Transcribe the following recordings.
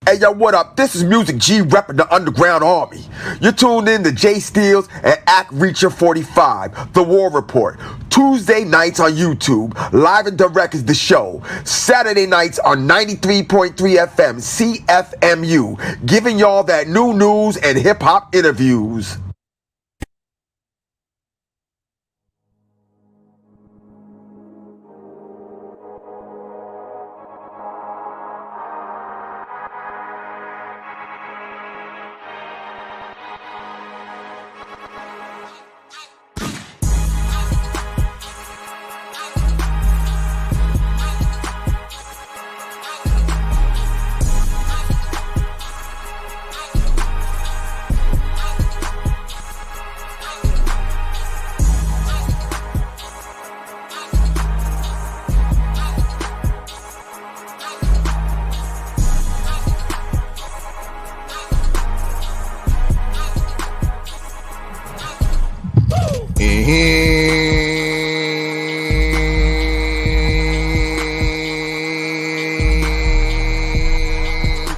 Hey yo, what up? This is Music G repping the Underground Army. You're tuned in to Jai Steels and Act Reacher 45, The War Report. Tuesday nights on YouTube, live and direct is the show. Saturday nights on 93.3 FM CFMU, giving y'all that new news and hip hop interviews.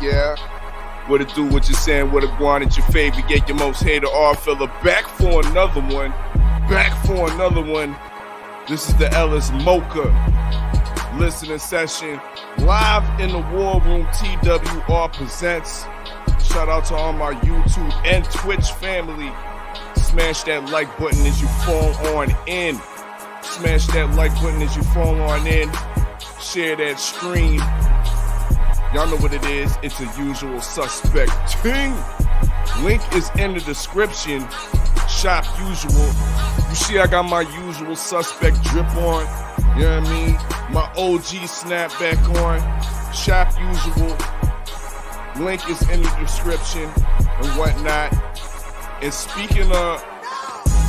Yeah. What it do, what you saying, what it wanted, your favorite, get your most hated Oddfella. Back for another one. This is the Elles Moca listening session. Live in the War Room, TWR presents. Shout out to all my YouTube and Twitch family. Smash that like button as you fall on in. Smash that like button as you fall on in. Share that stream. Y'all know what it is. It's a usual suspect ting. Link is in the description. Shop usual. You see I got my usual suspect drip on. You know what I mean? My OG snapback on. Shop usual. Link is in the description and whatnot. And speaking of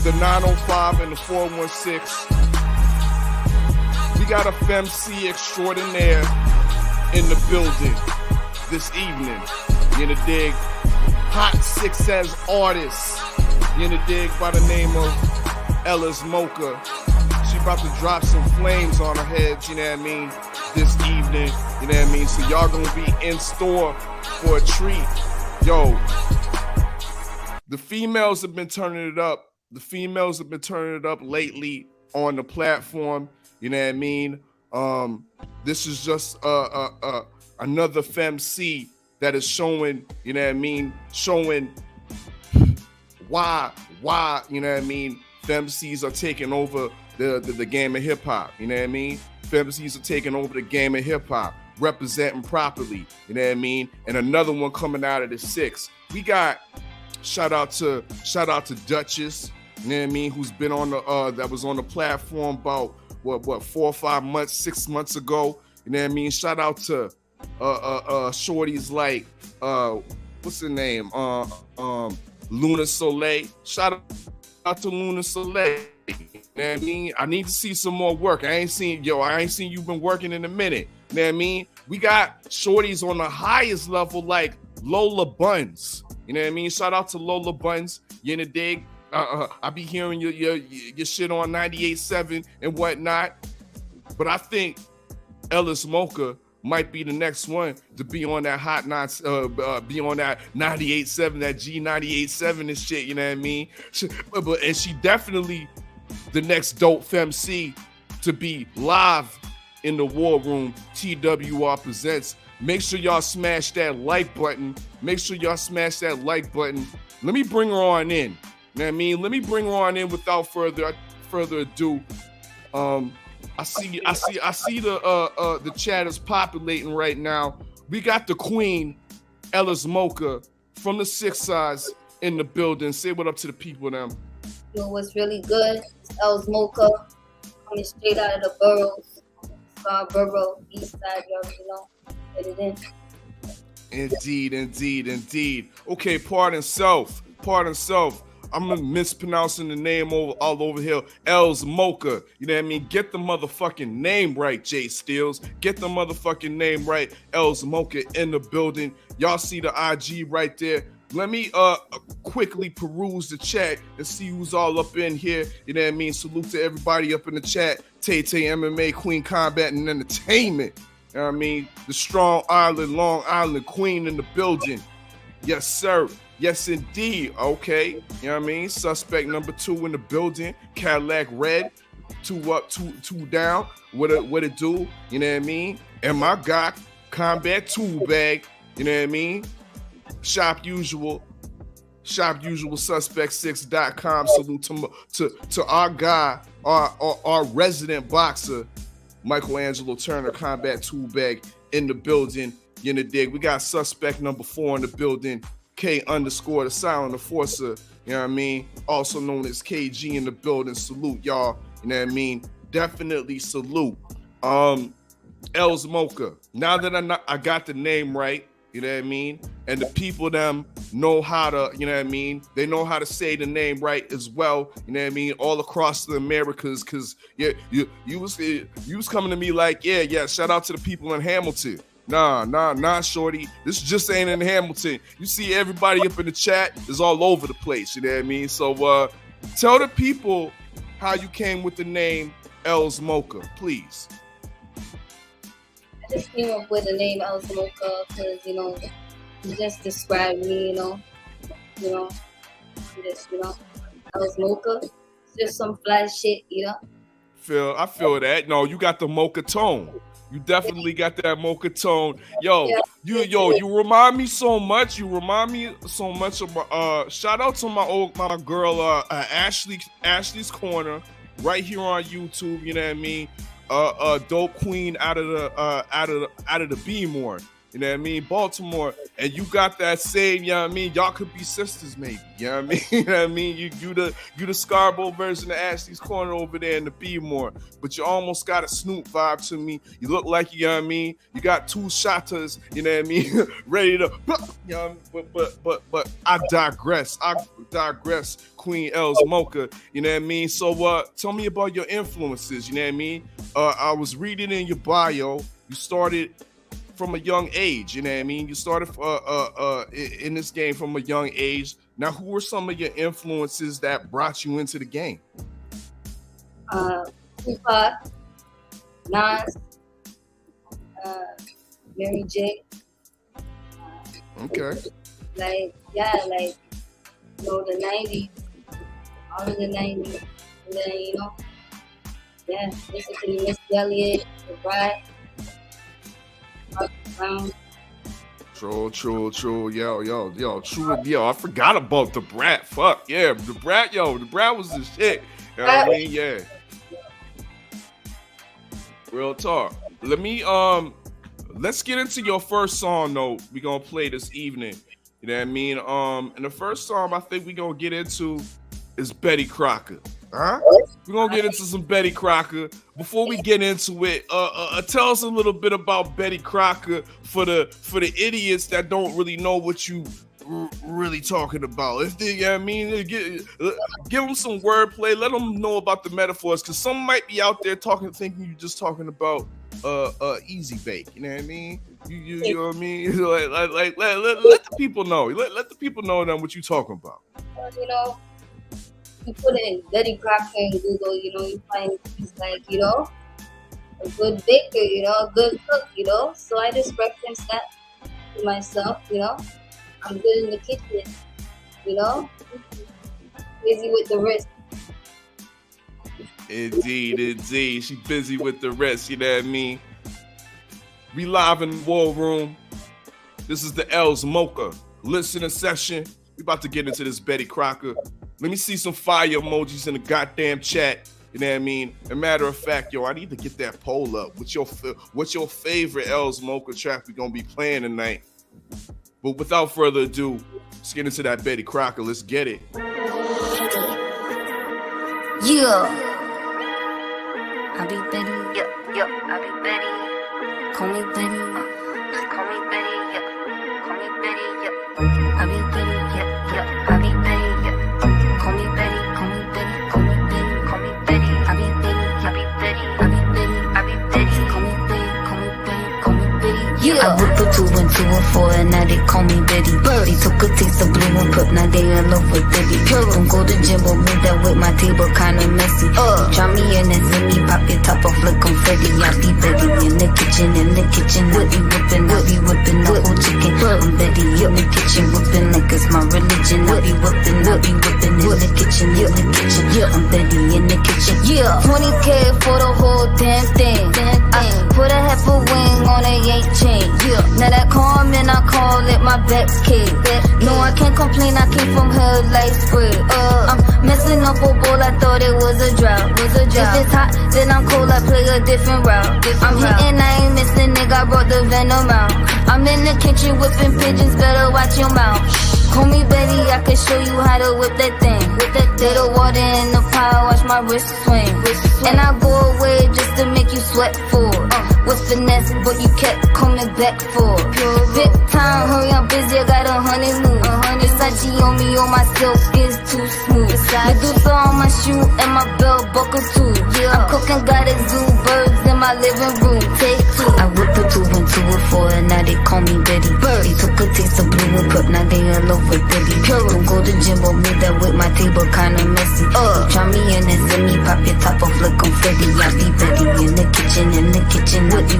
the 905 and the 416, we got a FemC extraordinaire in the building this evening. You in the dig? Hot 6 artist. You in the dig by the name of Elles Moca. She about to drop some flames on her head, you know what I mean, this evening. You know what I mean? So y'all gonna be in store for a treat. Yo, the females have been turning it up. Lately on the platform. You know what I mean? This is just another FemC that is showing, you know what I mean, showing why, you know what I mean, FemCs are taking over the game of hip hop. You know what I mean? FemCs are taking over the game of hip hop, representing properly. You know what I mean? And another one coming out of the 6. We got shout out to Duchess. You know what I mean? Who's been on the that was on the platform about what 4 or 5 months, 6 months ago. You know what I mean? Shout out to shorties like what's her name? Luna Soleil. Shout out to Luna Soleil. You know what I mean? I need to see some more work. I ain't seen you been working in a minute. You know what I mean? We got shorties on the highest level like Lola Buns. You know what I mean? Shout out to Lola Buns. You in the dig? I be hearing your shit on 98.7 and whatnot. But I think Elles Moca might be the next one to be on that hot be on that 98.7, that G98.7 and shit, you know what I mean? And she definitely the next dope FemC to be live in the War Room. TWR presents. Make sure y'all smash that like button. Let me bring her on in. You know what I mean? Let me bring her on in without further ado. I see the chat is populating right now. We got the queen, Elles Moca, from the 6 sides in the building. Say what up to the people now. Yo, what's really good? It's Elles Moca, coming straight out of the boroughs. Scarborough, East Side, you already know. Get it in. Indeed. Okay, pardon self. I'm mispronouncing the name all over here. Elles Moca. You know what I mean? Get the motherfucking name right, Jai Steels. Get the motherfucking name right. Elles Moca in the building. Y'all see the IG right there. Let me quickly peruse the chat and see who's all up in here. You know what I mean? Salute to everybody up in the chat. Tay MMA, Queen Combat and Entertainment. You know what I mean? The Strong Island, Long Island queen in the building. Yes, sir. Yes, indeed. Okay. You know what I mean? Suspect number 2 in the building. Cadillac Red. 2 up, 2 down. What it do? You know what I mean? And my guy, Combat Tool Bag. You know what I mean? Shop usual suspect6.com. Salute to our guy, our resident boxer, Michelangelo Turner, Combat Tool Bag in the building. You know, dig. We got suspect number 4 in the building, K _ the silent enforcer. You know what I mean? Also known as KG in the building. Salute, y'all. You know what I mean? Definitely salute. Elles Moca. Now that I got the name right, you know what I mean? And the people them know how to, you know what I mean? They know how to say the name right as well, you know what I mean? All across the Americas, because yeah, you was coming to me like, yeah, shout out to the people in Hamilton. Nah, shorty. This just ain't in Hamilton. You see everybody up in the chat is all over the place, you know what I mean? So tell the people how you came with the name Elles Moca, please. I just came up with the name Elles Moca because, you know, it just described me, you know, just, you know, Elles Moca. It's just some fly shit, you know. I feel that. No, you got the mocha tone. You definitely got that mocha tone. Yo, you remind me so much. You remind me so much of my shout out to my girl Ashley's Corner right here on YouTube, you know what I mean? Dope queen out of the B-More. You know what I mean? Baltimore. And you got that same, you know what I mean? Y'all could be sisters, maybe. You know what I mean? You know what I mean? You the Scarborough version of Ashley's Corner over there in the B-More. But you almost got a Snoop vibe to me. You look like, you know what I mean? You got 2 shotters, you know what I mean? Ready to, you know what I mean? But I digress. Queen Elles Moca, you know what I mean? So tell me about your influences, you know what I mean? I was reading in your bio, you started from a young age, you know what I mean? You started in this game from a young age. Now, who were some of your influences that brought you into the game? Tupac, Nas, Mary J. Okay. Like, you know, the 90s, all of the 90s, and then, you know, basically Miss Elliott, The Brat, Brown. True. Yo, true. Yo, I forgot about the Brat. Fuck, yeah, the Brat was the shit. You know what I mean? Yeah. Real talk. Let's get into your first song, though. We're gonna play this evening. You know what I mean? And the first song I think we're gonna get into is Betty Crocker. Huh? We're gonna get into some Betty Crocker. Before we get into it, tell us a little bit about Betty Crocker for the idiots that don't really know what you really talking about. If they, you know what I mean, give them some wordplay. Let them know about the metaphors, because some might be out there thinking you're just talking about easy bake. You know what I mean? You know what I mean? Like let the people know. Let the people know then what you talking about. You know, you put in Betty Crocker in Google, you know, you find things like, you know, a good baker, you know, a good cook, you know. So I just reference that to myself, you know. I'm good in the kitchen, you know. Busy with the rest. Indeed. She busy with the rest, you know what I mean? We live in the War Room. This is the Elles Moca listening session. We about to get into this Betty Crocker. Let me see some fire emojis in the goddamn chat. You know what I mean? As a matter of fact, yo, I need to get that poll up. What's your favorite Elles Moca track we gonna be playing tonight? But without further ado, let's get into that Betty Crocker. Let's get it. Yeah. I be Betty. Yep, I be Betty. Call me Betty. Just call me Betty. Yep. Call me Betty. Yep. I be Betty. Yep. I be Betty. Yep. Call me Betty. Call me Betty. Call me Betty. Call me Betty. I be Betty. I be Betty. I be Betty. I be Betty. Call me Betty. Call me Betty. Call me Betty. Yeah. I I whip a 2 and 2 and 4 and now they call me Betty. They took a taste of blue and purple, now they in love with Betty. Don't go to gym, but move that with my table kinda messy. Try me in and send me, pop your top off like confetti. I be Betty in the kitchen, what be whipping, I be whipping the whole chicken. I'm Betty in the kitchen, whipping like it's my religion. I be whipping in the kitchen, I'm Betty in the kitchen. 20K for the whole damn thing. I put a half a wing on a yank chain. Now that Carmen, I call it my back kid. No, I can't complain, I came from hell like spread. I'm messing up a bowl, I thought it was a drought. If it's hot, then I'm cold, I play a different route. I'm hitting, I ain't missing, nigga, I brought the venom out. I'm in the kitchen whipping pigeons, better watch your mouth. Call me Betty, I can show you how to whip that thing. Little water in the pot, watch my wrist swing. And I go away just to make you sweat for it. With finesse, but you kept coming back for it. Big time, hurry, I'm busy, I got a honeymoon. Versace on me, on my silk is too smooth. Medusa on my shoe and my belt buckle too. I'm cooking, got a zoo, birds in my living room. Take 2. I whip a 2 and 2 and 4 and now they call me Betty. They took a taste of blue and purple, now they in love with Betty. Don't go to gym, but move that with my table kinda messy. Try me in and send me, pop your top off like confetti. I be Betty in the kitchen, what be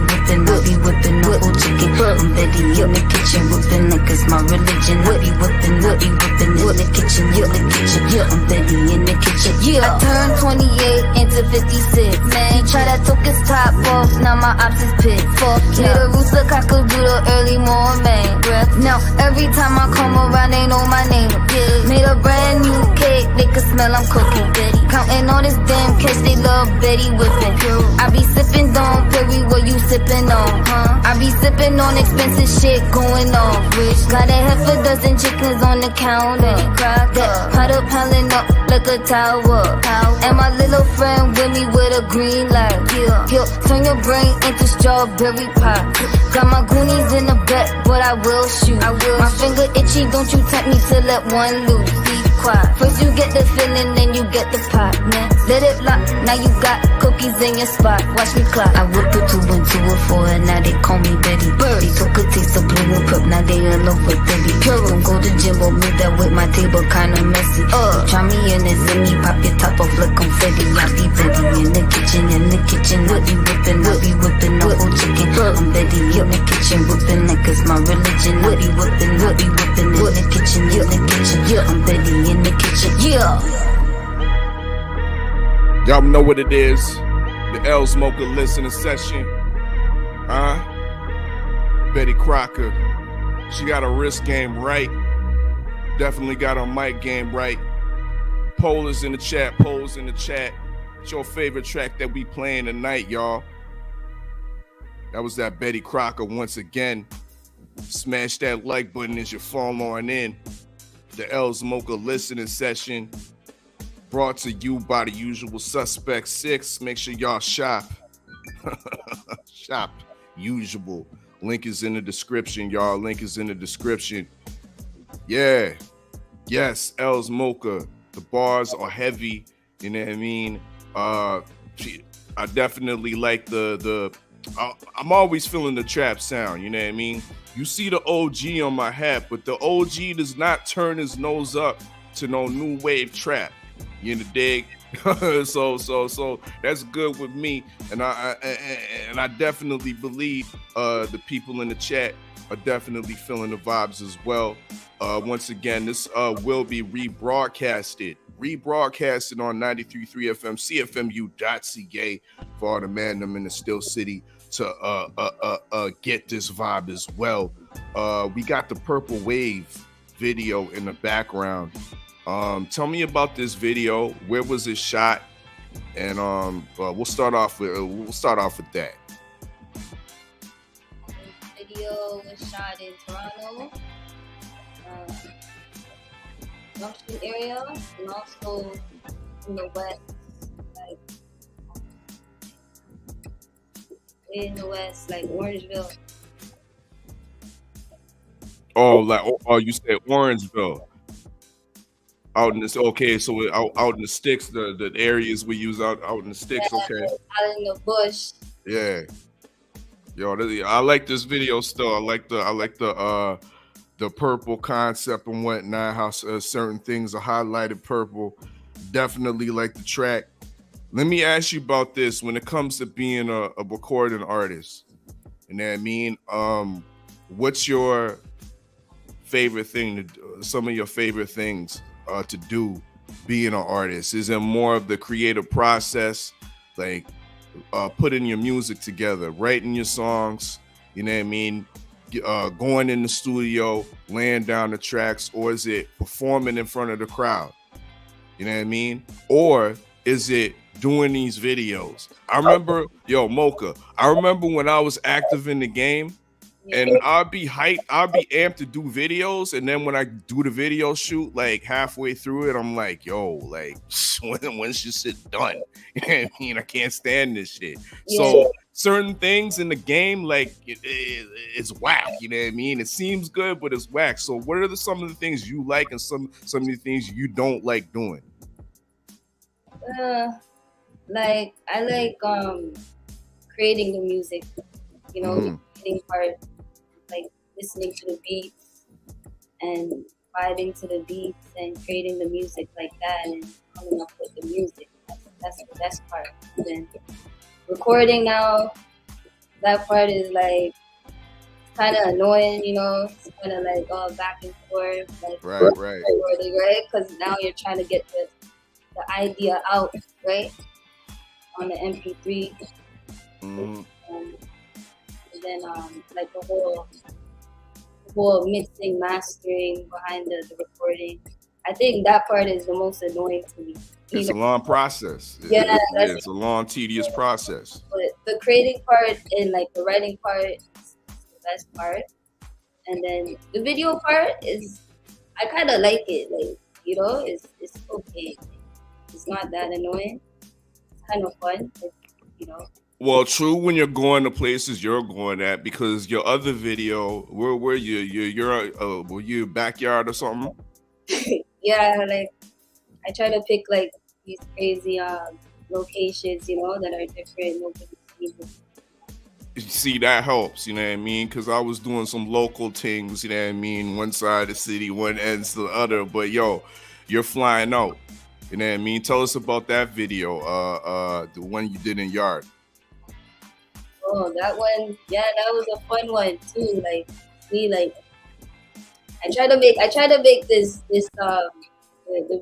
whipping, the whole chicken. I'm Betty in the kitchen, whipping like it's my religion. What be whipping in the kitchen, I'm Betty in the kitchen. I turned 28 into 56. Man, he try to took his top off, now my ops is pissed. Made a rooster cock-a-doodle early morning. Now every time I come around, they know my name. Made a brand new cake, they can smell I'm cooking. Counting all this damn cash, they love Betty whipping. I be sipping Dom Perry, what you sipping on? I be sipping on expensive shit going on. Got a half a dozen chickens on the counter. That pot up piling up like a tower. And my little friend with me with a green light. Turn your brain into strawberry pie. Got my goonies in the back, but I will shoot. My finger itchy, don't you tempt me to let one loose. Be quiet. First you get the feeling, then you get the pot. Man, let it lock, now you got cookies in your spot. Watch me clock. I whip a 2 and 2 and 4 and now they call me Betty. They took a taste of blue and purple, now they in love with Betty. Don't go to gym, but move that with my table kinda messy. Try me in and send me, pop your top off like confetti. I be Betty in the kitchen, what be whipping, the whole chicken. I'm Betty in the kitchen, whipping like it's my religion. What be whipping in the kitchen, I'm Betty in the kitchen, Y'all know what it is. The Elles Moca listening session. Betty Crocker. She got her wrist game right. Definitely got her mic game right. Poll is in the chat. It's your favorite track that we playing tonight, y'all. That was that Betty Crocker once again. Smash that like button as you fall on in. The Elles Moca listening session. Brought to you by the usual suspect 6. Make sure y'all shop. Shop. Usual. Link is in the description, y'all. Link is in the description. Yeah. Yes, Elles Moca. The bars are heavy. You know what I mean? I definitely like I'm always feeling the trap sound. You know what I mean? You see the OG on my hat, but the OG does not turn his nose up to no new wave trap. You in the dig? so that's good with me, and I definitely believe the people in the chat are definitely feeling the vibes as well. Once again, this will be rebroadcasted on 93.3 FM, CFMU.ca for all the man them in the Still City to get this vibe as well. We got the Purple Wave video in the background. Tell me about this video. Where was it shot? And we'll start off with that. The video was shot in Toronto, Junction area, and also in the west, like in the west, like Orangeville. Oh, you said Orangeville. Out in this, okay, so out in the sticks, the areas we use out in the sticks, yeah, okay. Out in the bush. Yeah. Yo, I like this video still. I like the purple concept and whatnot. How certain things are highlighted purple. Definitely like the track. Let me ask you about this when it comes to being a recording artist. You know what I mean? What's your favorite thing to do? Some of your favorite things to do being an artist? Is it more of the creative process, like putting your music together, writing your songs, you know what I mean, going in the studio, laying down the tracks, or is it performing in front of the crowd? You know what I mean? Or is it doing these videos? I remember, Mocha, I remember when I was active in the game, and I'd be hyped, I'd be amped to do videos, and then when I do the video shoot, like halfway through it, I'm like, yo, like, when's this shit done? You know what I mean? I can't stand this shit. Yeah. So certain things in the game, like, it's whack, you know what I mean? It seems good, but it's whack. So what are some of the things you like and some of the things you don't like doing? Like, I like creating the music, you know, the creating part, like listening to the beats and vibing to the beats and creating the music like that and coming up with the music. That's the best part. And then recording now, that part is like kind of annoying, you know. It's kind of like back and forth, like right, because now you're trying to get the idea out, right, on the MP3. And then like the whole mixing, mastering behind the recording. I think that part is the most annoying to me. It's a long process. It's a long, tedious process. But the creating part and like the writing part is the best part. And then the video part is, I kind of like it. Like, you know, it's okay. It's not that annoying. It's kind of fun, you know. Well, true when you're going to places you're going at, because your other video, where were you? Were you backyard or something? Yeah, like I try to pick like these crazy locations, you know, that are different. Nobody's seen them. See, that helps, you know what I mean? Because I was doing some local things, you know what I mean? One side of the city, one end to the other. But yo, you're flying out, you know what I mean? Tell us about that video, the one you did in Yard. Oh, that one, yeah, that was a fun one too. Like, I try to make this the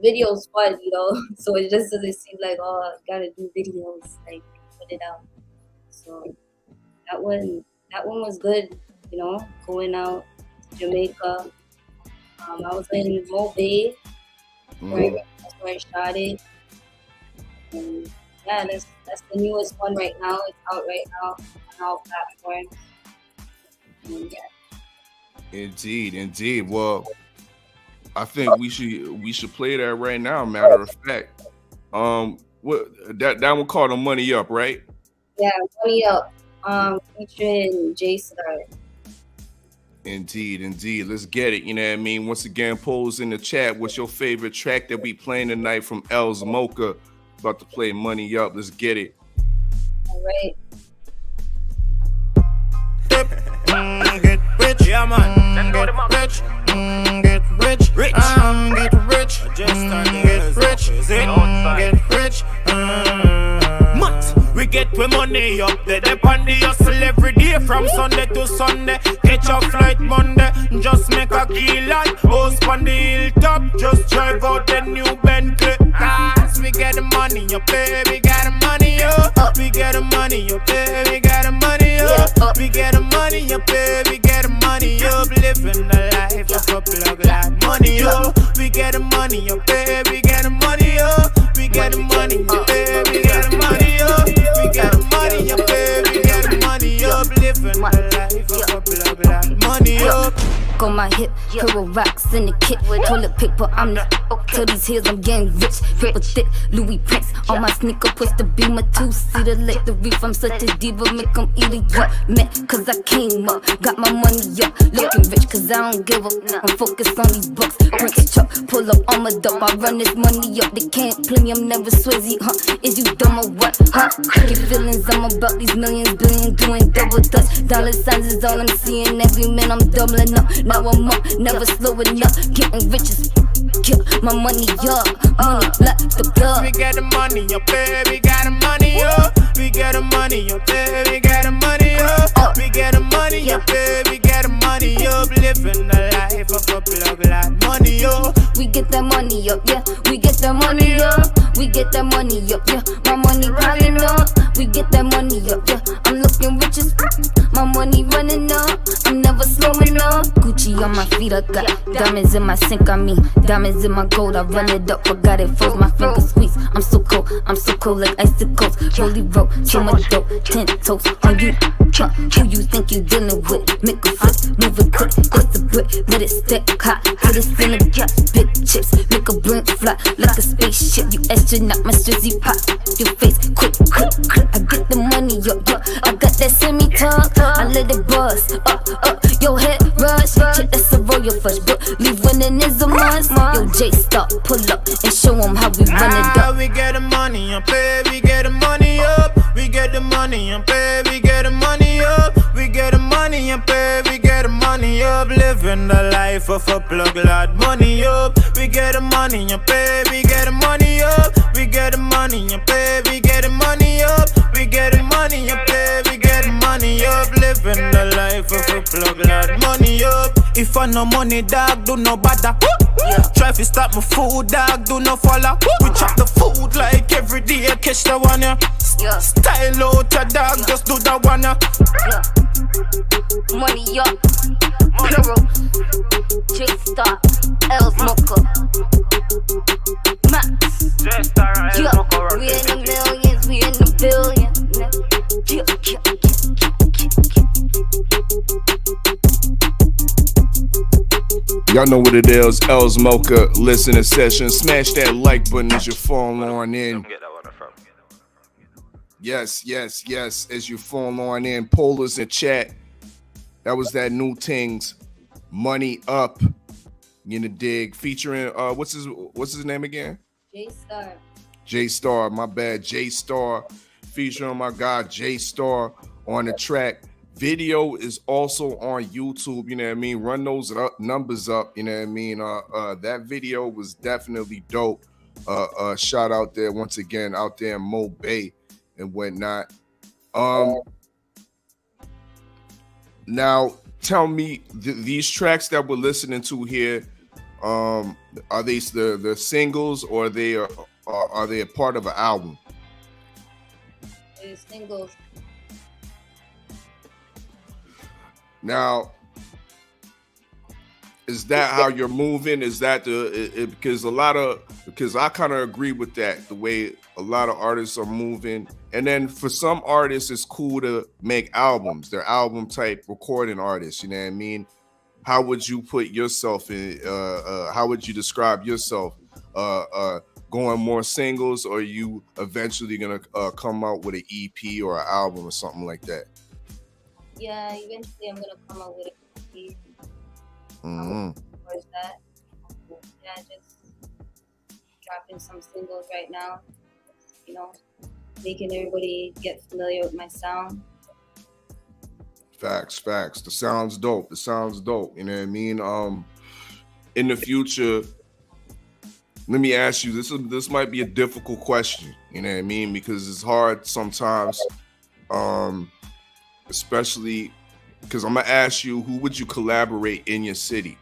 videos fun, you know. So it just doesn't seem like, oh, I gotta do videos, like put it out. So that one was good, you know. Going out to Jamaica. I was in Mobay, that's where I shot it. And yeah, that's the newest one right now. It's out right now on all platforms. And yeah. Indeed. Well, I think we should play that right now. Matter of fact, what that one called "The Money Up," right? Yeah, Money Up. Featuring Jai Steels. Indeed. Let's get it. You know what I mean? Once again, polls in the chat. What's your favorite track that we playing tonight from Elles Moca? About to play Money Up. Let's get it. All right. Get rich, yeah man. Get rich, get rich, get rich, get rich, get rich. We get we money up, they depend the hustle every day from Sunday to Sunday. Catch a flight Monday, just make a kill and host on the hilltop. Just drive out the new Bentley. Cause we get the money up, baby, got the money up. We get the money up, baby, got the money up. We get the money up, baby, get the money up. Living the life of a plug like money up. We get the money up, baby, get the money up. We get the money up, baby, get the money up. We get the money up, baby, get the money up. Living the life of a plug like money up. on my hip, Hero rocks in the kit, toilet paper, I'm the till these heels, I'm getting rich. Paper thick, Louis prints on my sneaker, push the beamer, two-seater, let the reef. I'm such a diva, make them eat it, yeah. Man, cause I came up, got my money up, looking rich, cause I don't give up. I'm focused on these bucks, Prince Chuck, pull up on my dope, I run this money up. They can't play me, I'm never Swizzy, huh? Is you dumb or what, huh? Get feelings, I'm about these millions, billion, doing double dutch. Dollar signs is all I'm seeing, every man I'm doubling up. Now I'm up, never slowing up, getting riches. Yeah, my money up, money like the blood. We get the money up, baby, got the money up. We get the money up, baby, got the money up. We get the money up, baby, get the money up. Living the life of a plug like money up. We get that money up, yeah. We get that money up. We get that money up, yeah. My money piling up. We get that money up, yeah. I'm looking rich as my money running up. I'm never slowing up. Gucci on my feet, I got diamonds in my sink. I mean, diamonds in my gold. I run it up, forgot it froze. My fingers squeeze. I'm so cold like icicles. Rolly roll, so much dope. 10 toes on you. Who you think you dealing with? Make a flip, move it quick. It's a brick, let it stick hot. Put it in a gap, big chips. Make a brain fly like a spaceship. You astronaut, my strizzy pop. Your face, quick. I get the money, yo. I got that semi-talk. I let it buzz, up. Your head rush. Check that's a royal flush, but leave winning is a must. Yo, Jai Steels, pull up and show them how we run it up. We get the money up, baby, get the money up. We get the money up, baby, get the money up. We get the money up, baby, get the money up. Living the life of a plug, lot money up. We get the money up, baby, get the money up. We get the money up, baby, get the money up. We get the money up, baby, get the money up. Living the life of a plug, lot money up. If I no money, dog, do no bother. Try to stop my food, dog, do no follow. We chop the food like every day, catch the one, yeah. Style out a dog, just do the one, yeah. Money up, plural. Jai Steels, Elles Moca, Max. Yeah, we in the millions, we in the billions. Y'all know what it is. Elles Moca listening session. Smash that like button as you fall on in. Yes. As you fall on in, pollers in chat. That was that new things. Money up. You know, dig. Featuring what's his name again? Jai Steels. My bad. Jai Steels. Featuring my guy Jai Steels on the track. Video is also on YouTube, you know what I mean? Run those numbers up, you know what I mean? That video was definitely dope. Shout out there once again out there in Mo Bay and whatnot. Now tell me, these tracks that we're listening to here, are they the singles or are they a part of an album? They're singles. Now, is that how you're moving? Is that because I kind of agree with that, the way a lot of artists are moving. And then for some artists, it's cool to make albums. They're album type recording artists, you know what I mean? How would you put yourself in, how would you describe yourself? Going more singles, or are you eventually gonna come out with an EP or an album or something like that? Yeah, eventually I'm gonna come out with a EP. Towards that. Yeah, just dropping some singles right now. You know, making everybody get familiar with my sound. Facts. The sound's dope. You know what I mean? In the future, let me ask you, this might be a difficult question, you know what I mean? Because it's hard sometimes, especially because I'm gonna ask you, who would you collaborate in your city?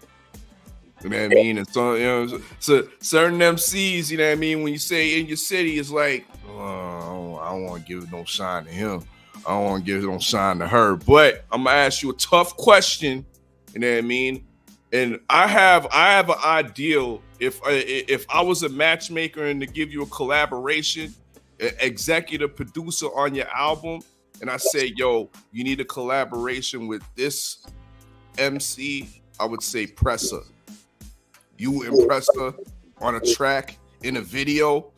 You know what I mean? And so, you know, so certain MCs, you know what I mean, when you say in your city, it's like, I don't want to give no shine to him. I don't want to give no shine to her. But I'm gonna ask you a tough question, you know what I mean? And I have an ideal. If I was a matchmaker and to give you a collaboration, executive producer on your album, and I say, yo, you need a collaboration with this MC, I would say press her. You impress her on a track, in a video.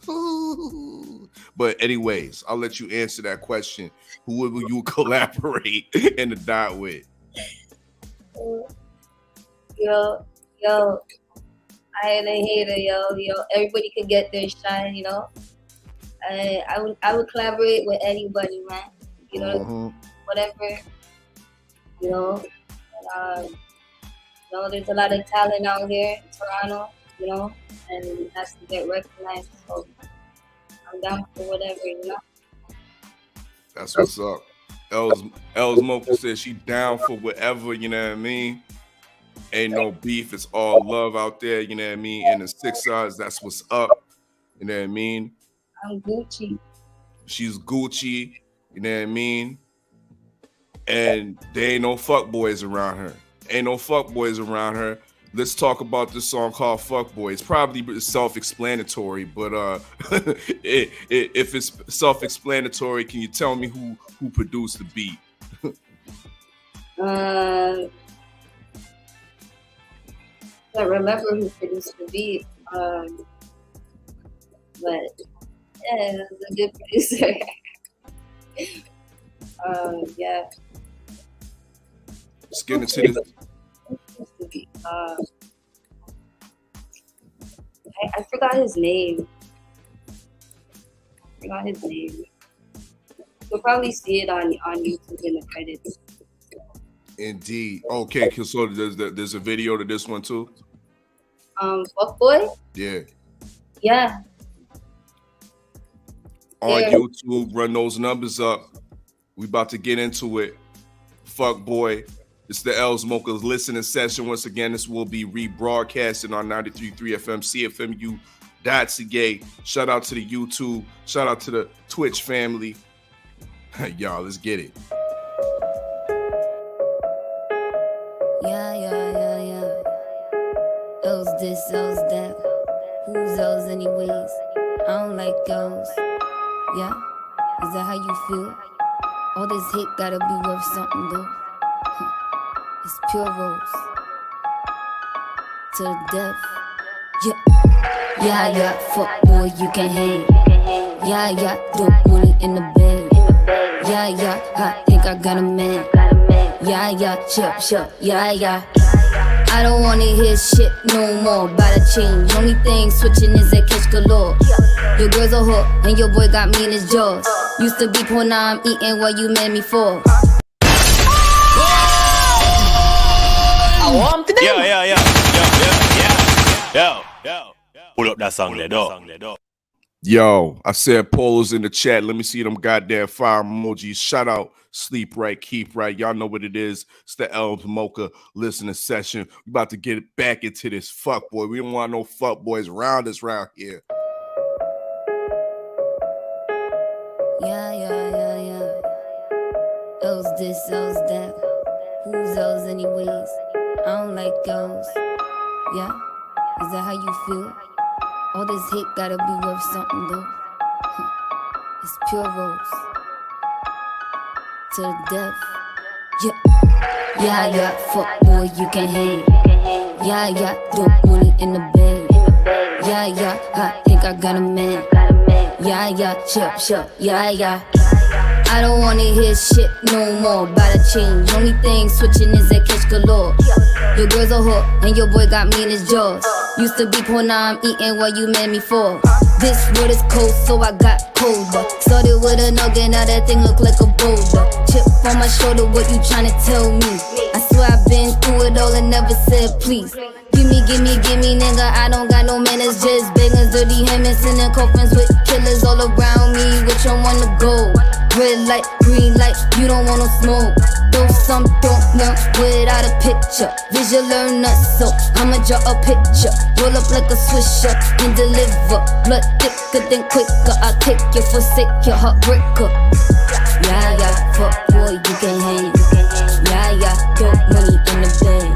But anyways, I'll let you answer that question. Who will you collaborate in the dot with? Yo, I ain't a hater, yo. Everybody can get their shine, you know. I would collaborate with anybody, man. You know, whatever. You know, and, you know, there's a lot of talent out here in Toronto, you know, and it has to get recognized. So I'm down for whatever, you know. That's what's up. Elles Moca says she down for whatever, you know what I mean? Ain't no beef, it's all love out there, you know what I mean? And the 6 sides, that's what's up, you know what I mean? I'm Gucci. She's Gucci, you know what I mean? And there ain't no fuckboys around her. Ain't no fuckboys around her. Let's talk about this song called Fuckboy. It's probably self-explanatory, but if it's self-explanatory, can you tell me who produced the beat? I can't remember who produced the beat, but yeah, it was a good producer. Yeah. Let's get into this. I forgot his name. You'll probably see it on YouTube in the credits. Indeed. Okay, so there's a video to this one too? Fuckboy? Yeah. Yeah. On YouTube, run those numbers up. We about to get into it. Fuckboy. It's the Elles Moca listening session. Once again, this will be rebroadcasted on 93.3 FM, CFMU.ca. Shout out to the YouTube. Shout out to the Twitch family. Y'all, let's get it. Yeah. Elles this, Elles that. Who's Elles anyways? I don't like girls. Yeah? Is that how you feel? All this hate gotta be worth something though. It's pure rose to the death. Yeah, fuck boy, you can hang. Yeah, dope money in the bed. Yeah, I think I got a man. Yeah, chill, yeah. I don't wanna hear shit no more about a change. Only thing switching is that catch galore. Your girl's a whore and your boy got me in his jaws. Used to be poor, now I'm eating what you made me for. Yo. Pull up that song there, dog. Yo, I said polls in the chat. Let me see them goddamn fire emojis. Shout out, sleep right, keep right. Y'all know what it is. It's the Elles Moca listening session. We about to get back into this fuckboy. We don't want no fuckboys around us around here. Yeah. Elles this, Elles that. Who's Elles anyways? I don't like girls. Yeah? Is that how you feel? All this hate gotta be worth something though. It's pure rose to the death. Yeah, fuck boy, you can hang. Yeah, dope money in the bed. Yeah, I think I got a man. Yeah, chill, yeah. I don't wanna hear shit no more about a change. Only thing switching is that catch galore. Your girl's a whore and your boy got me in his jaws. Used to be poor, now I'm eating what you made me for. This world is cold, so I got colder. Started with a nugget, now that thing look like a boulder. Chip on my shoulder, what you tryna tell me? I swear I've been through it all and never said please. Give me, nigga, I don't got no manners. Just beggars, dirty hammers, sending coffins with killers all around me. Which one wanna go? Red light, green light, you don't want no smoke. Though some don't learn without a picture. Visual learn us, so I'ma draw a picture. Roll up like a swisher and deliver. Blood thicker than quicker, I'll take you, forsake your heartbreaker. Yeah, fuck boy, you can hang. Yeah, dope money in the bed.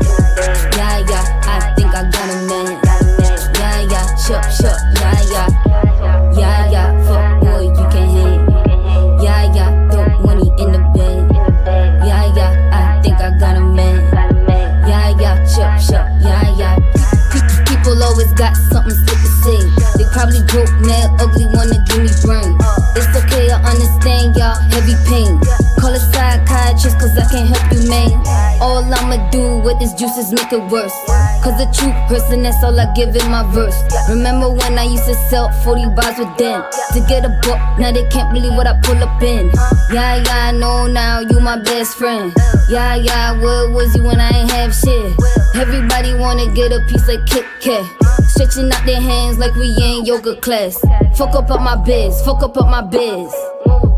Yeah, I think I got a man. Yeah, chill, yeah, fuck boy, you can hang. Yeah, dope money in the bed. Yeah, I think I got a man. Yeah, chill, but its juices make it worse. Cause the truth hurts and that's all I give in my verse. Remember when I used to sell 40 bars with them to get a book, now they can't believe what I pull up in. Yeah, I know now you my best friend. Yeah, where was you when I ain't have shit? Everybody wanna get a piece like Kit Kat, stretching out their hands like we in yoga class. Fuck up my biz, fuck up my biz.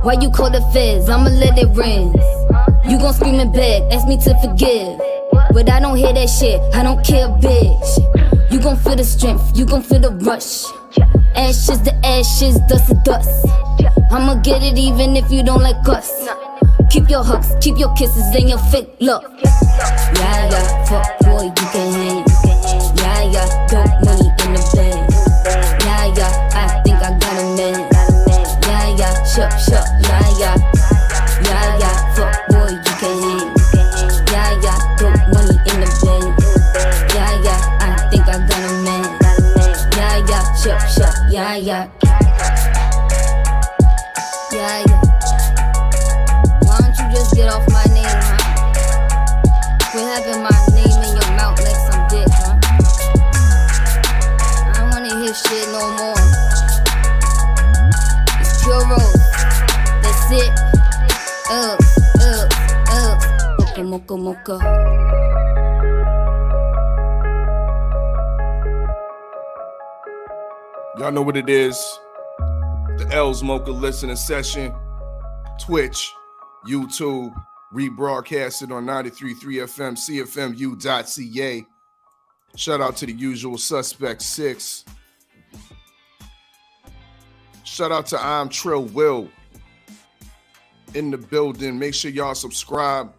Why you call the feds? I'ma let it rinse. You gon' scream and beg, ask me to forgive, but I don't hear that shit, I don't care, bitch. You gon' feel the strength, you gon' feel the rush. Ashes to ashes, dust to dust. I'ma get it even if you don't like us. Keep your hugs, keep your kisses and your fake love. Yeah, fuck boy, you can hang. Yeah, dope money in the bank. Yeah, I think I got a man. Yeah, shut, yeah, fuck boy, you can hang. Yeah, dope money in the bank. Yeah, I think I got a man. Yeah, shut, yeah. Why don't you just get off my name, huh? Quit having my name in your mouth like some dick, huh? I don't wanna hear shit no more. It's pure rose, that's it. Mocha. Y'all know what it is. The Elles Moca listening session. Twitch, YouTube, rebroadcasted on 93.3 FM, CFMU.ca. Shout out to the usual suspects 6. Shout out to I'm Trill Will in the building. Make sure y'all subscribe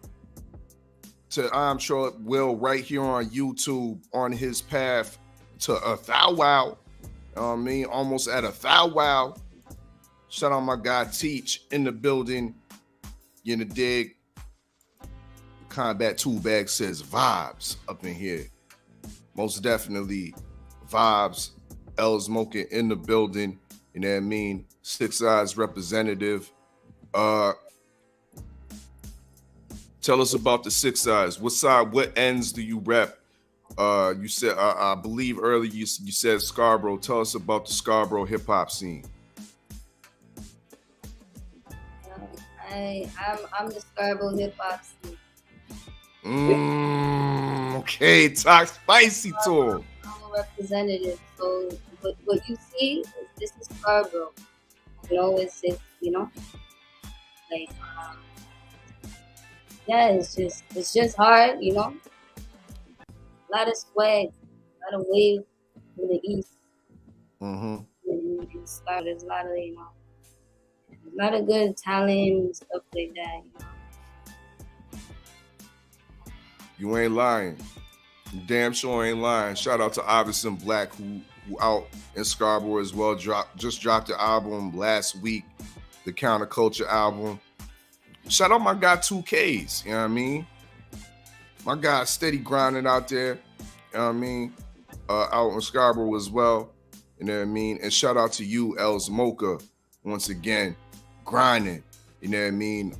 to I'm Trill Will right here on YouTube on his path to a thou wow. Almost at a thou wow. Shout out my guy Teach in the building. You know, dig. Combat Tool Bag says vibes up in here. Most definitely vibes. Elles Moca in the building. You know what I mean? 6 Eyes representative. Tell us about the 6 Eyes. What side, what ends do you rep? You said, I believe earlier you said Scarborough. Tell us about the Scarborough hip hop scene. I'm the Scarborough hip hop scene. Okay, talk spicy to him. I'm a representative, so what you see is this is Scarborough. You know, it's like yeah, it's just hard, you know. A lot of swag, a lot of wave in the east. In Scarborough, there's a lot of a lot of good talent and stuff like that. You know? You ain't lying. You damn sure ain't lying. Shout out to Iverson Black, who out in Scarborough as well. Just dropped the album last week, the Counterculture album. Shout out my guy 2Ks, you know what I mean? My guy steady grinding out there, you know what I mean? Out in Scarborough as well, you know what I mean? And shout out to you, Elles Moca, once again, grinding, you know what I mean?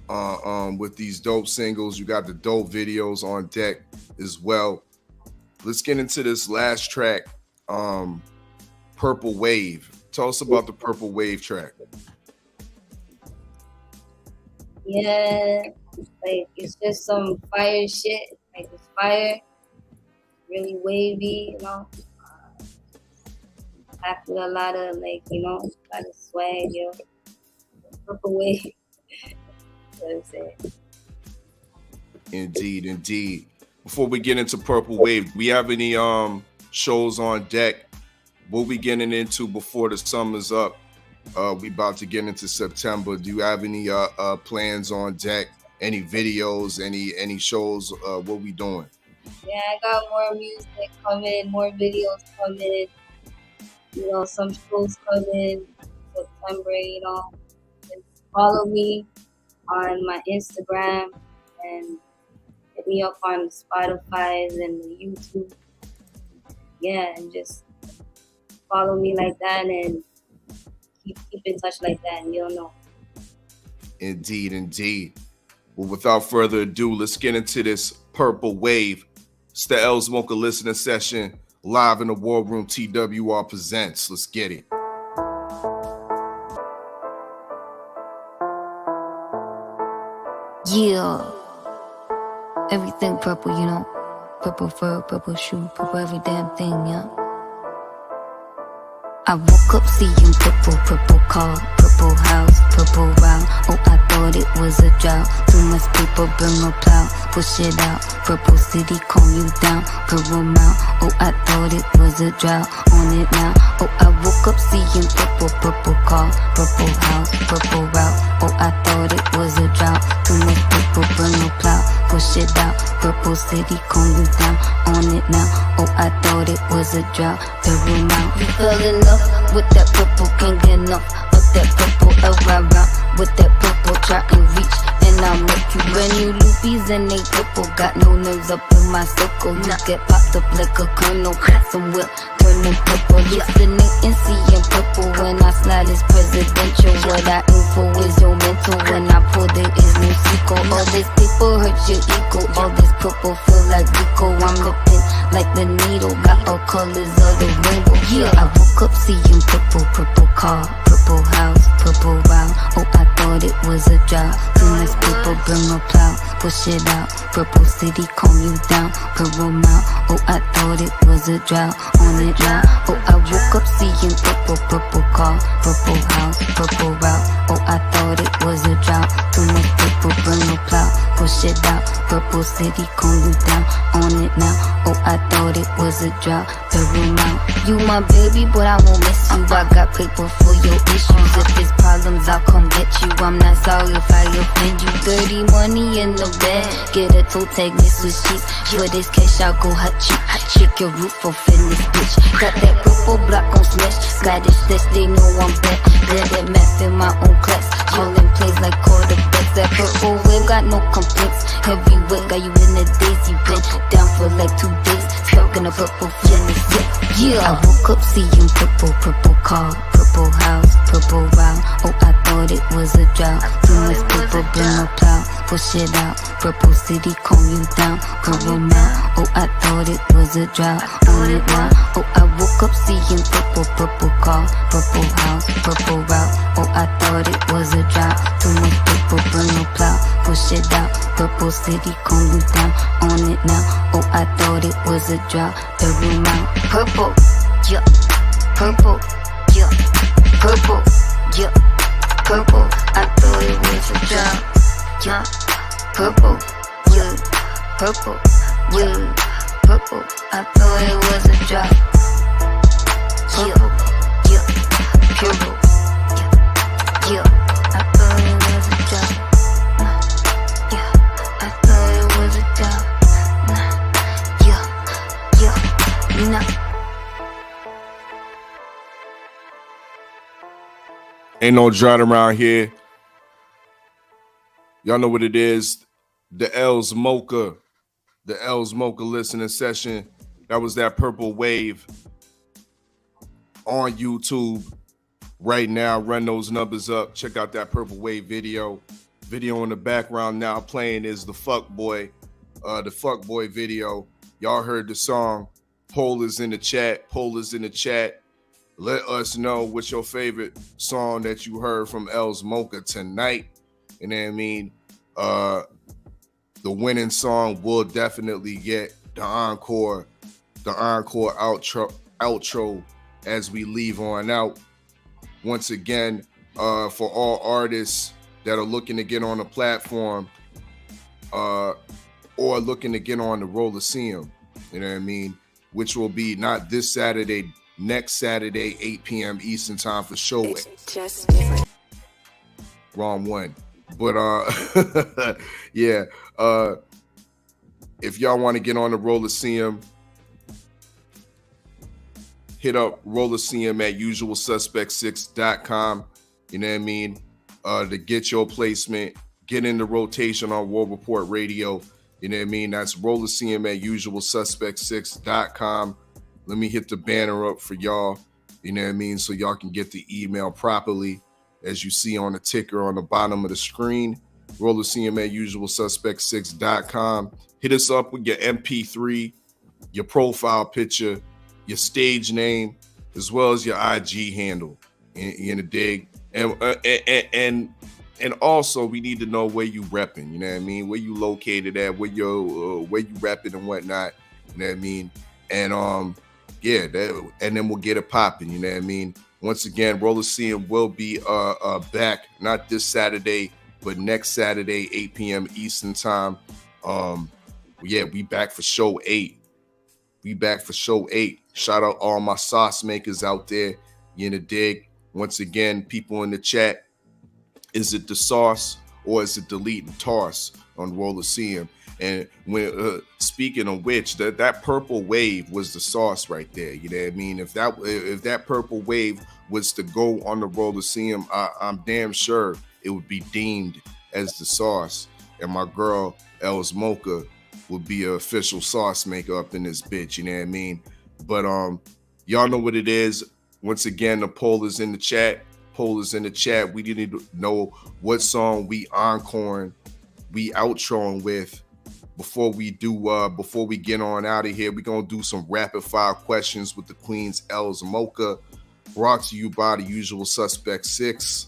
With these dope singles, you got the dope videos on deck as well. Let's get into this last track, Purple Wave. Tell us about the Purple Wave track. Yeah, like it's just some fire shit. Like it's fire, really wavy, you know. Packed with a lot of a lot of swag, yo. Purple Wave. That's what I'm saying. Indeed. Before we get into Purple Wave, do we have any shows on deck? What we getting into before the summer's up? We about to get into September. Do you have any plans on deck? Any videos? Any shows? What we doing? Yeah, I got more music coming, more videos coming. You know, some shows coming September. You know, just follow me on my Instagram and hit me up on Spotify and the YouTube. Yeah, and just follow me like that and keep in touch like that, and you'll know. Indeed. Well, without further ado, let's get into this Purple Wave. It's the Elles Moca listening session live in the War Room. TWR presents. Let's get it. Yeah. Everything purple, you know. Purple fur, purple shoe, purple every damn thing, yeah. I woke up seeing purple, purple car, purple house, purple round. Oh, I thought it was a drought. Too much paper, bring a plow, push it out. Purple city, calm you down. Purple mount. Oh, I thought it was a drought. On it now. Oh, I woke up seeing purple, purple car, purple house, purple route. Oh, I thought it was a drought. Too much paper, bring a plow, push it out. Purple city, calm you down. On it now. Oh, I thought it was a drought. Purple mount. You fell in love with that purple, can't get enough of that purple around. With that purple, try and reach, and I'll make you brand new loopies and they purple. Got no nerves up in my circle. You get popped up like a kernel. Some whip, turning purple. Listening and seeing purple. When I slide it's presidential. What I aim for is your mental. When I pull there is no sequel. All this paper hurt your ego. All this purple feel like Rico. I'm looking like the needle. Got all colors of the rainbow. Yeah, I woke up seeing purple, purple car, purple house, purple round. Oh, I thought it was a drought. Too much paper, bring a plow, push it out. Purple city, calm you down. Purple mount. Oh, I thought it was a drought. On it now. Oh, I woke up seeing purple, purple car, purple house, purple route. Oh, I thought it was a drought. Too much paper, bring a plow, push it out. Purple city, calm you down. On it now. Oh, I thought it was a drought. Purple mount. You my baby, but I won't miss you. I got paper for your issues. If it's problems, I'll come get you. I'm not sorry if I offend you. Dirty money in the bed. Get a toe tag, miss with sheets. For this cash, I'll go hot you. Shake your roof for fitness, bitch. Got that purple block on smash. Scottish stitch, they know I'm back. Good at math in my own class. Calling plays like quarterbacks. That purple wave got no complaints. Heavyweight got you in a daisy. Been down for like 2 days. Stuck in a purple feeling. Yeah, I woke up seeing purple, purple car, purple house, purple round. Oh, I thought it was a drought. Too much paper, bring a plow, push it out. Purple city, calm you down. Purple mount. Oh, I thought it was a drought. On it now. Oh, I woke up seeing purple, purple car, purple house, purple route. Oh, I thought it was a drought. Too much paper, bring a plow, push it out. Purple city, calm you down. On it now. Oh, I thought it was a drought. Purple mount. Purple, yeah. Purple, yeah. Purple, yeah. Purple, I thought it was a drought. Yeah. Purple, yeah. Purple, yeah. Purple, I thought it was a drought. Purple, yeah. Purple, yeah. Yeah, I thought it was a drought. Yeah, I thought it was a drought. Yeah, nah. Ain't no drought around here. Y'all know what it is. The Elles Moca. The Elles Moca listening session. That was that purple wave on YouTube right now. Run those numbers up. Check out that purple wave video. Video in the background now playing is the Fuck Boy. The Fuck Boy video. Y'all heard the song. Poll is in the chat. Poll is in the chat. Let us know what's your favorite song that you heard from Elles Moca tonight. You know what I mean? The winning song will definitely get the encore outro as we leave on out. Once again, for all artists that are looking to get on the platform or looking to get on the Roller-Seum, you know what I mean? Which will be not this Saturday, next Saturday, 8 p.m. Eastern time for show. Just different. Wrong one. But yeah. If y'all want to get on the Roller-Seum, hit up Roller-Seum at usualsuspect6.com. You know what I mean? To get your placement, get in the rotation on War Report Radio. You know what I mean? That's Roller-Seum at usualsuspect6.com. Let me hit the banner up for y'all. You know what I mean? So y'all can get the email properly, as you see on the ticker on the bottom of the screen. Roller-Seum at usualsuspect6.com. Hit us up with your MP3 your profile picture, your stage name, as well as your IG handle. In the dig, and also we need to know where you repping. You know what I mean? Where you located at? Where you repping and whatnot. You know what I mean? And yeah, and then we'll get it popping. You know what I mean? Once again, Roller CM will be back, not this Saturday, but next Saturday, 8 p.m. Eastern time. Yeah, we back for show 8. We back for show 8. Shout out all my sauce makers out there. You in the dig? Once again, people in the chat, is it the sauce or is it delete and toss on Roller CM? And when speaking of which, that purple wave was the sauce right there. You know what I mean? If that purple wave was to go on the Roller CM, I'm damn sure it would be deemed as the sauce. And my girl Elles Moca would be an official sauce maker up in this bitch. You know what I mean? But y'all know what it is. Once again, the poll is in the chat. We need to know what song we encoring, we outroing with before we get on out of here. We're gonna do some rapid fire questions with the Queen's Elles Moca, brought to you by the Usual Suspect 6.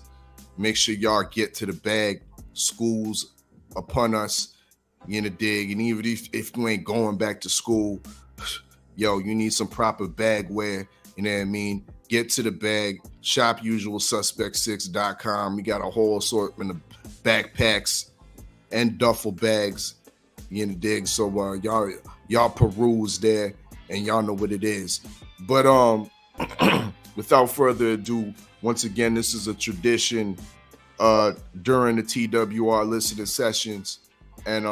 Make sure y'all get to the bag. School's upon us. You in the dig. And even if you ain't going back to school, yo, you need some proper bag wear. You know what I mean? Get to the bag. Shop usualsuspect6.com. We got a whole assortment of backpacks and duffel bags. You in the dig? So y'all peruse there, and y'all know what it is. But without further ado, once again, this is a tradition during the TWR listening sessions, and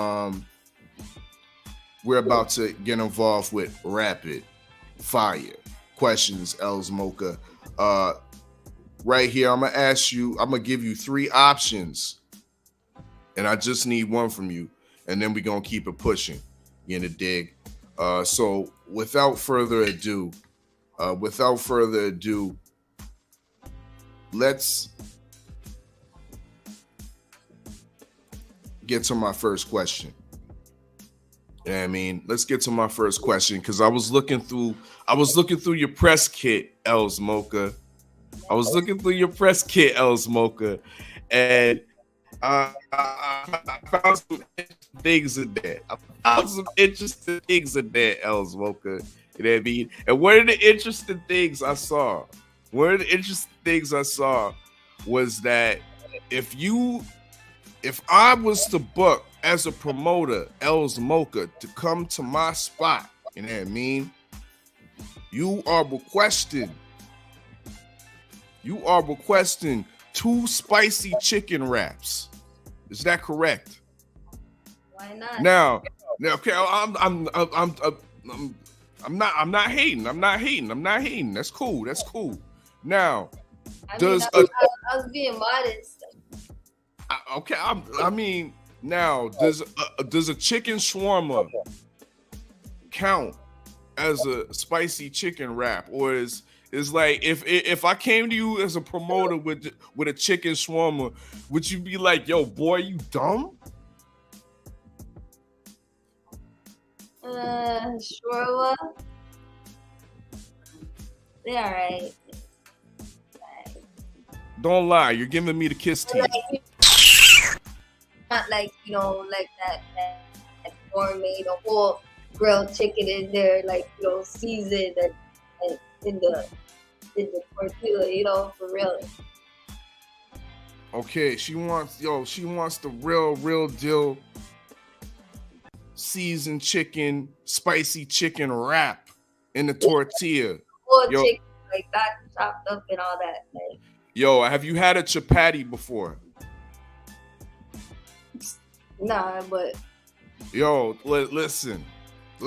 we're about to get involved with rapid fire questions. Elles Moca, right here, I'm gonna give you 3 options, and I just need one from you, and then we're gonna keep it pushing. You in the dig? So without further ado, let's get to my first question. You know what I mean? Let's get to my first question, because I was looking through your press kit, Elles Moca. And I found some things in there. Elles Moca. You know what I mean? And one of the interesting things I saw was that if I was to book as a promoter, Elles Moca, to come to my spot, you know what I mean? You are requesting 2 spicy chicken wraps. Is that correct? Why not? Now, okay, I'm not hating. That's cool. Now, I was being modest. Okay, now does a chicken shawarma count as a spicy chicken wrap, or is like if I came to you as a promoter with a chicken shawarma, would you be like, yo, boy, you dumb? Shawarma. They all right. Don't lie, you're giving me the kiss teeth. Not like, like that gourmet, the whole grilled chicken in there, like, seasoned and in the tortilla, for real. Okay, she wants the real deal seasoned chicken, spicy chicken wrap in the tortilla. Whole chicken like that, chopped up and all that. Like. Yo, have you had a chapati before? Nah, but yo, listen. A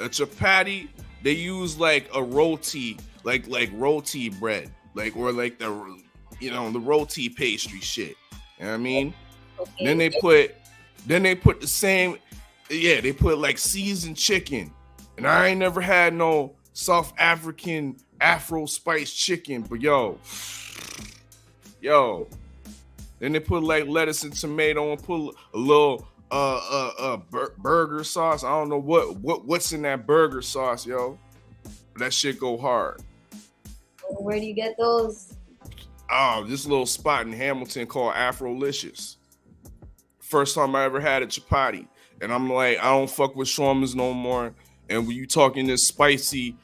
chapati, they use like a roti, like roti bread, or the roti pastry shit. You know what I mean? Okay. Then they put the same, they put like seasoned chicken. And I ain't never had no South African Afro spice chicken, but yo. Then they put like lettuce and tomato and put a little burger sauce. I don't know what's in that burger sauce, yo. That shit go hard. Where do you get those? Oh, this little spot in Hamilton called Afrolicious. First time I ever had a chapati. And I'm like, I don't fuck with shawarmas no more. And when you talking this spicy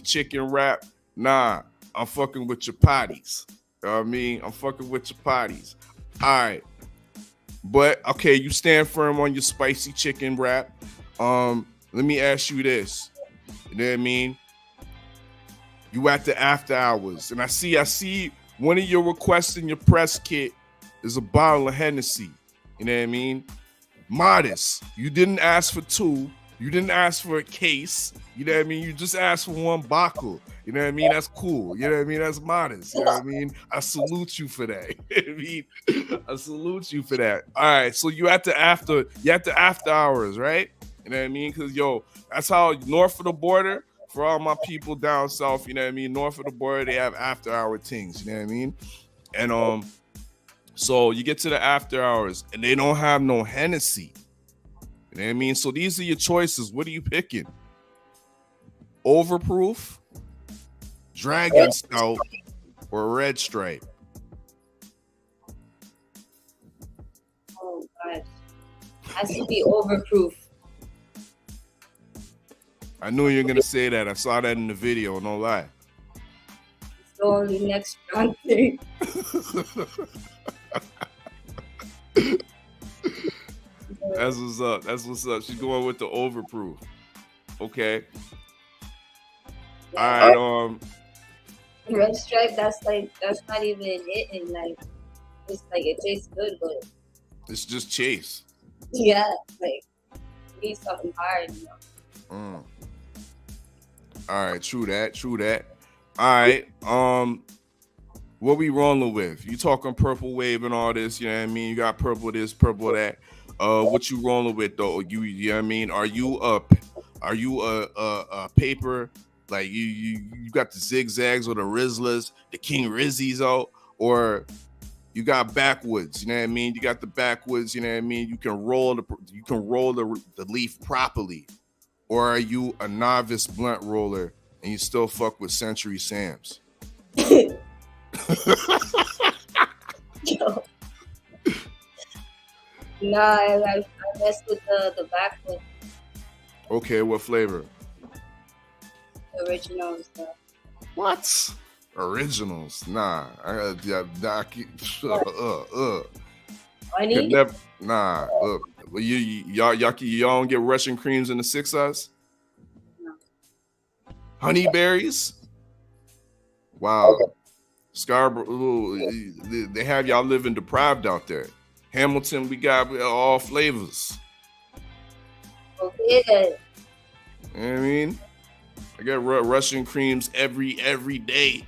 chicken wrap, nah, I'm fucking with chapatis. You know what I mean? I'm fucking with chapatis. All right. But, okay, you stand firm on your spicy chicken wrap. Let me ask you this. You know what I mean? You at the after hours. And I see one of your requests in your press kit is a bottle of Hennessy. You know what I mean? Modest. You didn't ask for 2. You didn't ask for a case. You know what I mean? You just asked for 1 bottle. You know what I mean? That's cool. You know what I mean? That's modest. You know what I mean? I salute you for that. You know what I mean? I salute you for that. All right. So you at the after hours, right? You know what I mean? Because, yo, that's how north of the border, for all my people down south, you know what I mean? North of the border, they have after hour things. You know what I mean? And so you get to the after hours and they don't have no Hennessy. You know what I mean? So these are your choices. What are you picking? Overproof, Dragon Stout, or Red Stripe? Oh gosh, has to be overproof. I knew you were gonna say that. I saw that in the video. No lie. It's the only next strong thing. That's what's up. That's what's up. She's going with the overproof. Okay. All right. Red Stripe, that's not even hitting. Like, it's like it tastes good, but It's just Chase. yeah, like you need something hard, you know. All right. True that. All right. What we rolling with? You talking purple wave and all this? You know what I mean? You got purple this, purple that. What you rolling with though? You know what I mean? Are you a paper? Like you got the zigzags or the Rizzlers, the King Rizzies out, or you got backwoods? You know what I mean? You got the backwoods. You know what I mean? You can roll the leaf properly, or are you a novice blunt roller and you still fuck with Century Sam's? Yo. Nah, I mess with the backwood Okay, what flavor? originals. What? Originals? Nah. Honey? Could never, nah. Well, y'all don't get Russian creams in the 6-Us? No. Honeyberries? Wow. Scarborough, they have y'all living deprived out there. Hamilton, we got all flavors. Okay, then. You know what I mean? I got Russian creams every day.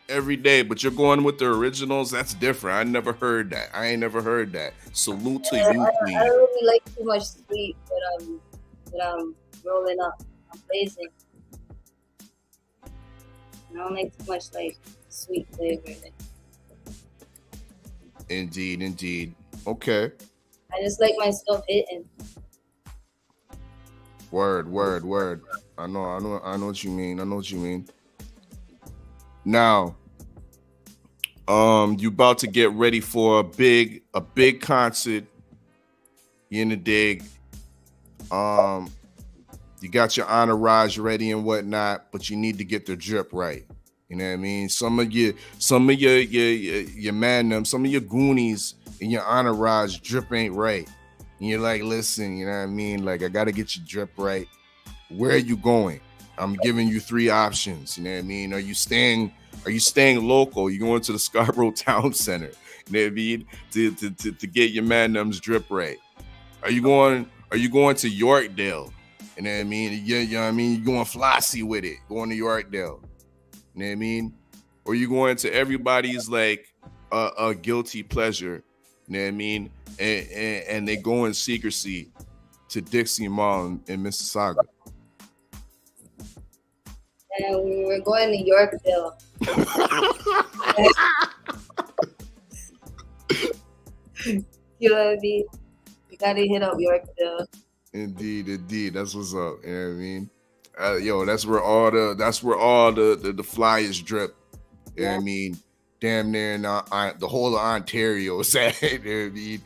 Every day, but you're going with the originals. That's different. I never heard that. I ain't never heard that. Salute to you, I queen. don't really like too much sweet, but I'm rolling up. I'm blazing. I don't like too much like sweet flavor. Indeed. Okay. I just like my stuff hitting. Word. I know what you mean. Now, you about to get ready for a big concert. You in the dig. You got your entourage ready and whatnot, but you need to get the drip right. You know what I mean? Some of your man, some of your goonies in your entourage drip ain't right. And you're like, listen, you know what I mean? Like, I gotta get your drip right. Where are you going? I'm giving you 3 options. You know what I mean? Are you staying local? You going to the Scarborough Town Center? You know what I mean? To get your man drip right. Are you going to Yorkdale? You know what I mean? You know what I mean? You going flossy with it, going to Yorkdale. You know what I mean? Or you going to everybody's like a guilty pleasure. You know what I mean? And they go in secrecy to Dixie Mall in Mississauga. And we were going to Yorkville. You know what I mean? You gotta hit up Yorkville. Indeed. That's what's up. You know what I mean? Yo, that's where all the flyers drip. You know what I mean? Damn near in the whole of Ontario is at, you know what I mean,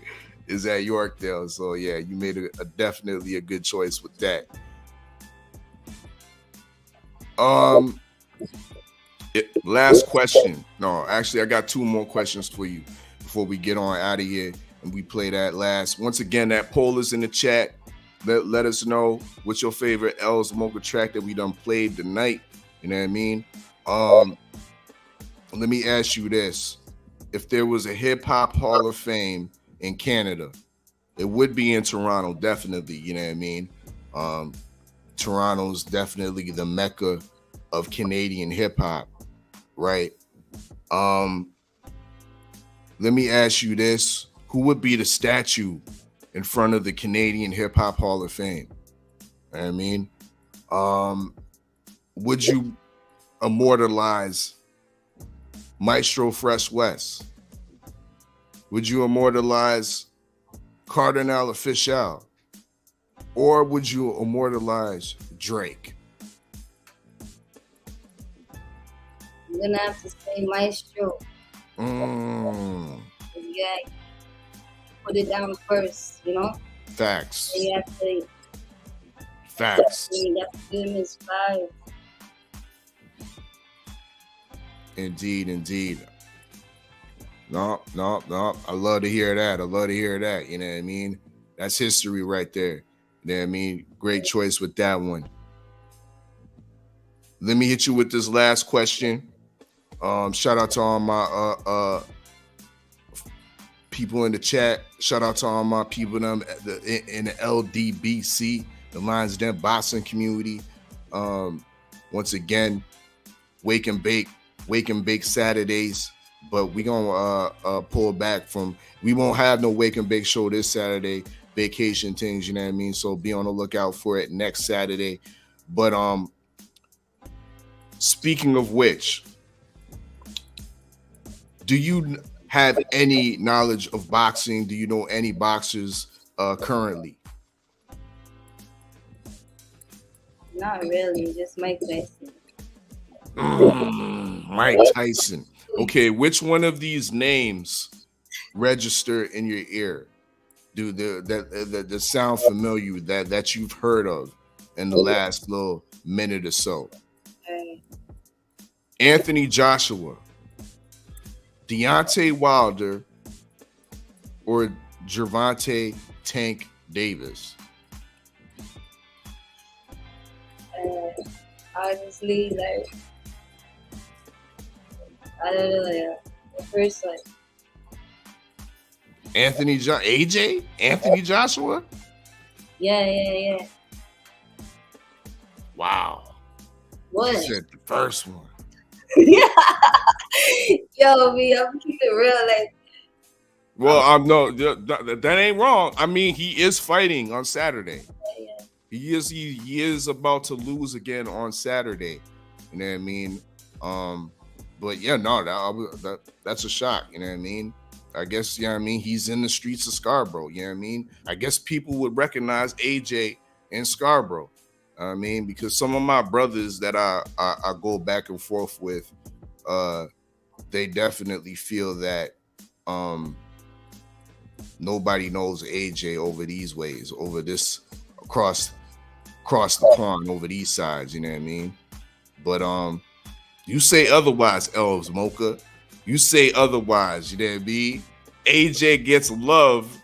is at Yorkdale. So yeah, you made definitely a good choice with that. Last question. No, actually, I got 2 more questions for you before we get on out of here and we play that last. Once again, that poll is in the chat. Let us know what's your favorite Elles Moca track that we done played tonight. You know what I mean? Let me ask you this. If there was a hip hop Hall of Fame in Canada, it would be in Toronto, definitely. You know what I mean? Toronto's definitely the mecca of Canadian hip hop, right? Let me ask you this. Who would be the statue in front of the Canadian Hip Hop Hall of Fame? You know what I mean? Would you immortalize Maestro Fresh West? Would you immortalize Cardinal Official? Or would you immortalize Drake? I'm gonna have to say Maestro. Yeah, put it down first, you know? Facts. And you have to, Facts. you have to give him his five. Indeed. No. I love to hear that. You know what I mean? That's history right there. You know what I mean? Great choice with that one. Let me hit you with this last question. Shout out to all my people in the chat. Shout out to all my people in the LDBC, the Lions Den boxing community. Once again, Wake and Bake Saturdays, but we gonna pull back from. We won't have no Wake and Bake show this Saturday. Vacation things, you know what I mean? So be on the lookout for it next Saturday. But speaking of which, do you have any knowledge of boxing? Do you know any boxers currently? Not really, just Mike Tyson. Mike Tyson. Okay, which one of these names register in your ear? Do that sound familiar that you've heard of in the last little minute or so? Anthony Joshua, Deontay Wilder, or Gervonta Tank Davis? Honestly, like, I don't know, the first one. Anthony Joshua? Yeah. Wow. What? You said the first one. Yeah. Yo, me, I'm keeping it real. Like, Well, I'm no, that ain't wrong. I mean, he is fighting on Saturday. yeah. He is about to lose again on Saturday. You know what I mean? But yeah, no, that's a shock. You know what I mean? I guess, you know what I mean? He's in the streets of Scarborough. You know what I mean? I guess people would recognize AJ in Scarborough. I mean, because some of my brothers that I go back and forth with, they definitely feel that nobody knows AJ over these ways, over this across the pond, over these sides. You know what I mean? But you say otherwise, Elles Moca. You say otherwise. You know what I mean? AJ gets love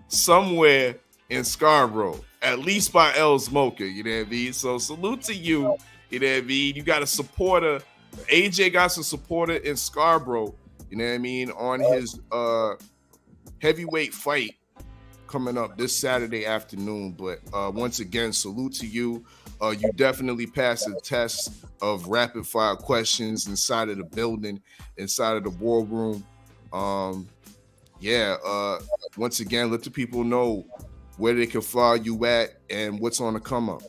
somewhere in Scarborough, at least by Elles Moca. You know what I mean? So salute to you. You know what I mean? You got a supporter. AJ got some supporter in Scarborough. You know what I mean? On his heavyweight fight coming up this Saturday afternoon. But once again, salute to you. You definitely passed the test of rapid fire questions inside of the building, inside of the war room. Once again, let the people know where they can follow you at and what's on the come up.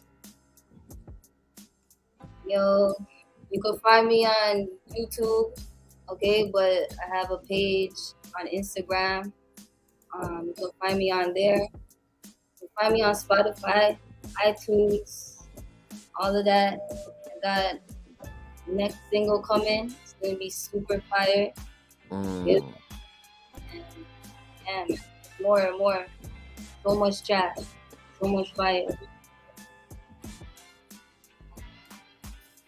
Yo, you can find me on YouTube, okay? But I have a page on Instagram. You can find me on there. You can find me on Spotify, iTunes, all of that. I got next single coming. It's gonna be super fire. Yeah. And more and more. So much chat. So much fire.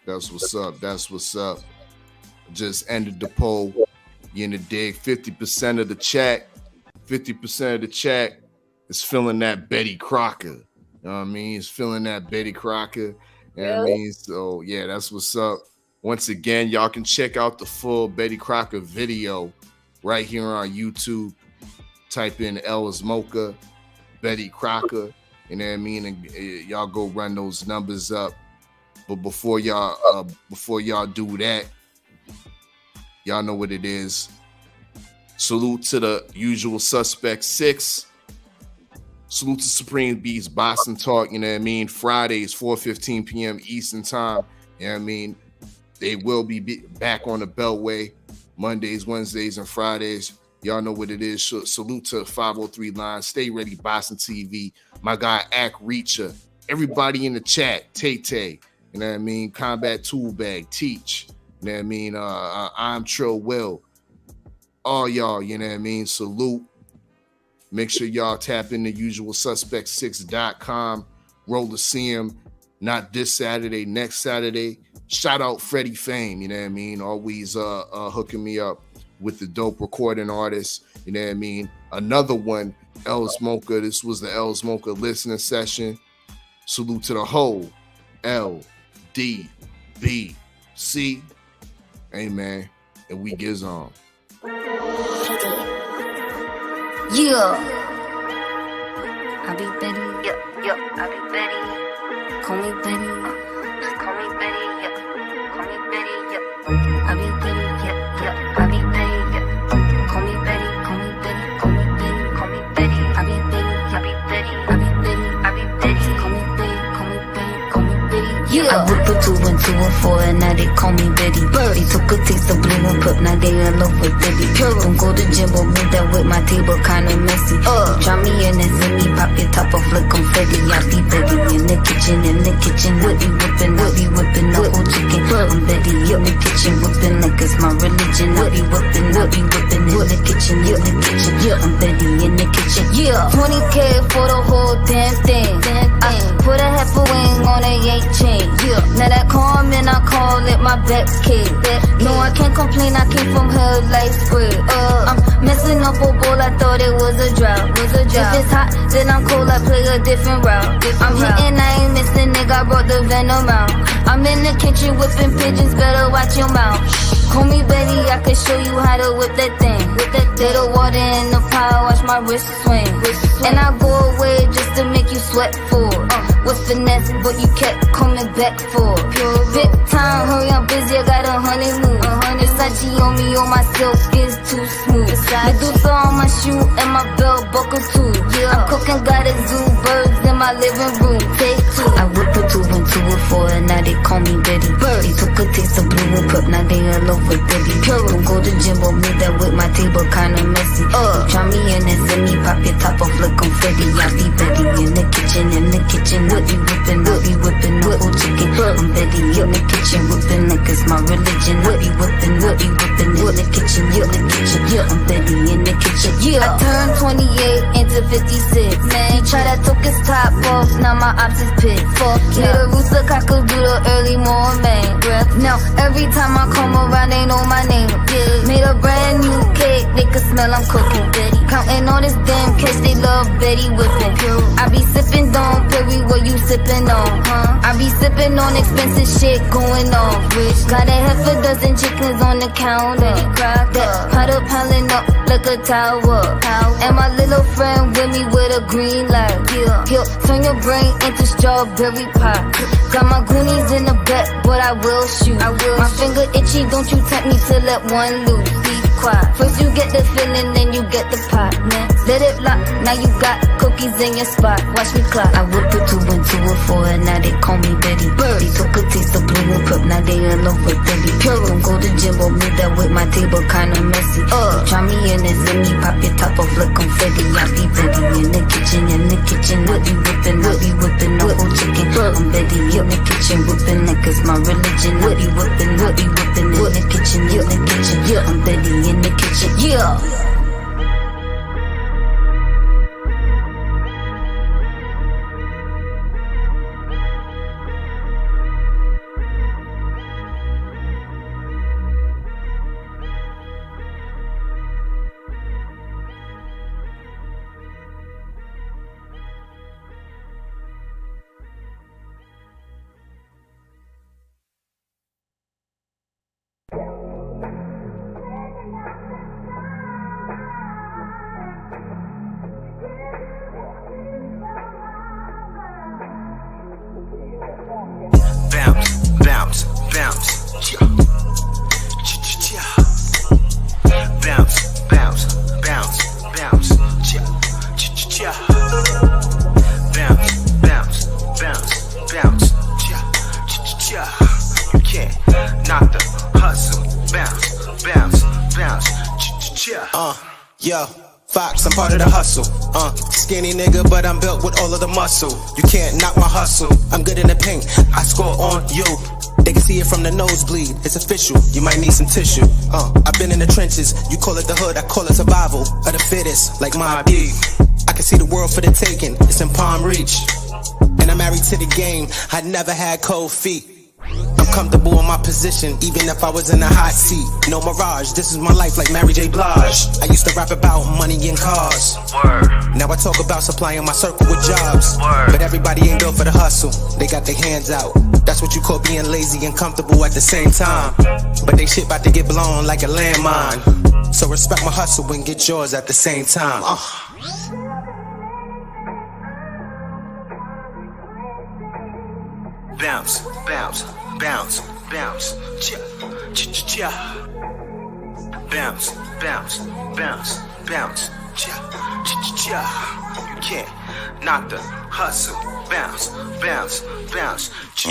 That's what's up. That's what's up. Just ended the poll. You in the dig? 50% of the chat. 50% of the chat is feeling that Betty Crocker. You know what I mean? It's feeling that Betty Crocker. You know what I mean? So yeah, that's what's up. Once again, y'all can check out the full Betty Crocker video right here on YouTube. Type in Elles Moca, Betty Crocker. You know what I mean? And y'all go run those numbers up. But before y'all do that, y'all know what it is. Salute to the usual suspect 6. Salute to Supreme Beats Boston Talk. You know what I mean? Fridays 4:15 p.m. Eastern Time. You know what I mean? They will be back on the Beltway Mondays, Wednesdays, and Fridays. Y'all know what it is. Salute to 503 Line. Stay ready, Boston TV. My guy, Ack Reacher. Everybody in the chat. Tay-Tay. You know what I mean? Combat Tool Bag. Teach. You know what I mean? I'm Trill Will. All y'all, you know what I mean? Salute. Make sure y'all tap in the usualsuspect6.com. Roll to see him. Not this Saturday, next Saturday. Shout out Freddie Fame, you know what I mean? Always hooking me up with the dope recording artists, you know what I mean? Another one, Elles Moca. This was the Elles Moca listening session. Salute to the whole LDBC. Amen. And we gives on. Yeah. I be Betty. Yeah, I be Betty. Call me Betty. Just call me Betty. Yeah. Call me Betty. Yeah. I be Betty. Yeah, I be Betty. Yeah. Call me Betty. Call me Betty. Call me Betty. Call me Betty. I be Betty. I be Betty. I be Betty. I be Betty. Call me Betty. Call me Betty. Call me Betty. Yeah. I whip a 2 and 2 and 4 and now they call me Betty. They took a taste of blue and put, now they in love with Betty. Don't go to gym, but move that with my table kinda messy. Try me in and see me pop your top off like confetti. I be Betty in the kitchen, what be whipping, the whole chicken. I'm Betty in the kitchen, whipping like it's my religion. I be whipping in the kitchen, I'm Betty in the kitchen. 20K for the whole damn thing. I put a half a wing on a yank chain. Now that calm and I call it my back kid. No, I can't complain, I came from hell like spread. I'm messing up a bowl, I thought it was a drought. If it's hot, then I'm cold, I play a different route. I'm hitting, I ain't missing, nigga, I brought the venom out. I'm in the kitchen whipping pigeons, better watch your mouth. Call me Betty, I can show you how to whip that thing. Little water in the pot, watch my wrist swing. And I go away just to make you sweat for. With finesse, but you kept coming back for. Big time, hurry, I'm busy, I got a honeymoon. Versace on me, on my silk is too smooth. Medusa on my shoe and my belt buckle too. I'm cooking, got a zoo, birds in my living room. Take 2. I whip a 2 and 2 and 4 and now they call me Betty. They took a taste of blue and put, now they in love with Betty. Don't go to gym, but move that with my table kinda messy. Try me in and see me pop your top off like confetti. I be Betty in the kitchen, what be whipping, the whole chicken. I'm Betty in the kitchen, whipping like it's my religion. I be whipping in the kitchen, I'm Betty in the kitchen. I turned 28 into 56. Man, he try to took his top off, now my ops is pissed. Made a rooster cockle do the early morning. Now every time I come around, they know my name. Made a brand new cake, they can smell I'm cooking. Counting all this damn cash, they love Betty whipping. I be sipping Dom Perry, what you sipping on? I be sipping on expensive shit going on. Got a half a dozen chickens on the counter. That pot up piling up like a tower. And my little friend with me with a green light. Turn your brain into strawberry pie. Got my goonies in the back, but I will shoot. My finger itchy, don't you tempt me to let one loose. Be quiet. First you get the feeling, then you get the pot. Man, let it lock, now you got cookies in your spot. Watch me clock. I whip a 2 and 2 and 4 and now they call me Betty. They took a taste of blue and put, now they in love with Betty. Don't go to gym or meet that with my table kinda messy. Try me in the zimmy, pop your top off like confetti. I be Betty in the kitchen, I be whipping the whole chicken. I'm Betty in the kitchen, whipping like it's my religion. I be whipping in the kitchen, I'm Betty in the kitchen, yeah. Bounce, bounce, cha, bounce, bounce, bounce, bounce, cha, bounce, bounce, bounce, bounce, cha. You can't knock the hustle. Bounce, bounce, bounce, cha. Yo. Fox, I'm part of the hustle. Skinny nigga, but I'm built with all of the muscle. You can't knock my hustle. I'm good in the paint, I score on you. They can see it from the nosebleed, it's official. You might need some tissue. I've been in the trenches, you call it the hood, I call it survival of the fittest, like my beat. I can see the world for the taking, it's in palm reach. And I'm married to the game, I never had cold feet. I'm comfortable in my position, even if I was in a hot seat. No mirage, this is my life like Mary J. Blige. I used to rap about money and cars. Now I talk about supplying my circle with jobs. But everybody ain't built for the hustle, they got their hands out. That's what you call being lazy and comfortable at the same time. But they shit about to get blown like a landmine. So respect my hustle and get yours at the same time. Bounce, bounce, bounce, bounce, cha. Bounce, bounce, bounce, bounce, cha. You can't knock the hustle. Bounce, bounce, bounce, cha.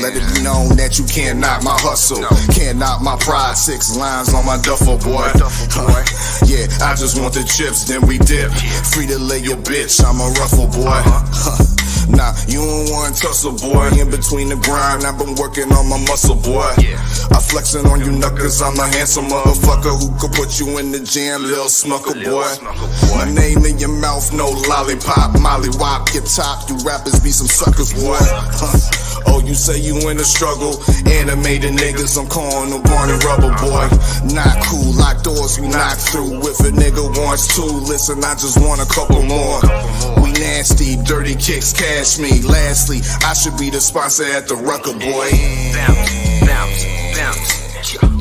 Let it be known that you can't knock my hustle. Can't knock my pride. 6 lines on my duffel, boy. Yeah, I just want the chips, then we dip. Free to lay your bitch, I'm a ruffle, boy. Nah, you don't want tussle, boy. In between the grind, I've been working on my muscle, boy. I flexing on you knuckers, I'm a handsome motherfucker who could put you in the jam, Lil Smucker, boy. My name in your mouth, no lollipop, molly wop, your top. You rappers be some suckers, boy. Oh, you say you in a struggle, animated niggas, I'm calling them Barney Rubber, boy. Not cool, lock doors, we knock through. If a nigga wants to, listen, I just want a couple more. We nasty, dirty kicks, cash me. Lastly, I should be the sponsor at the Rucker, boy. Bounce, bounce, bounce,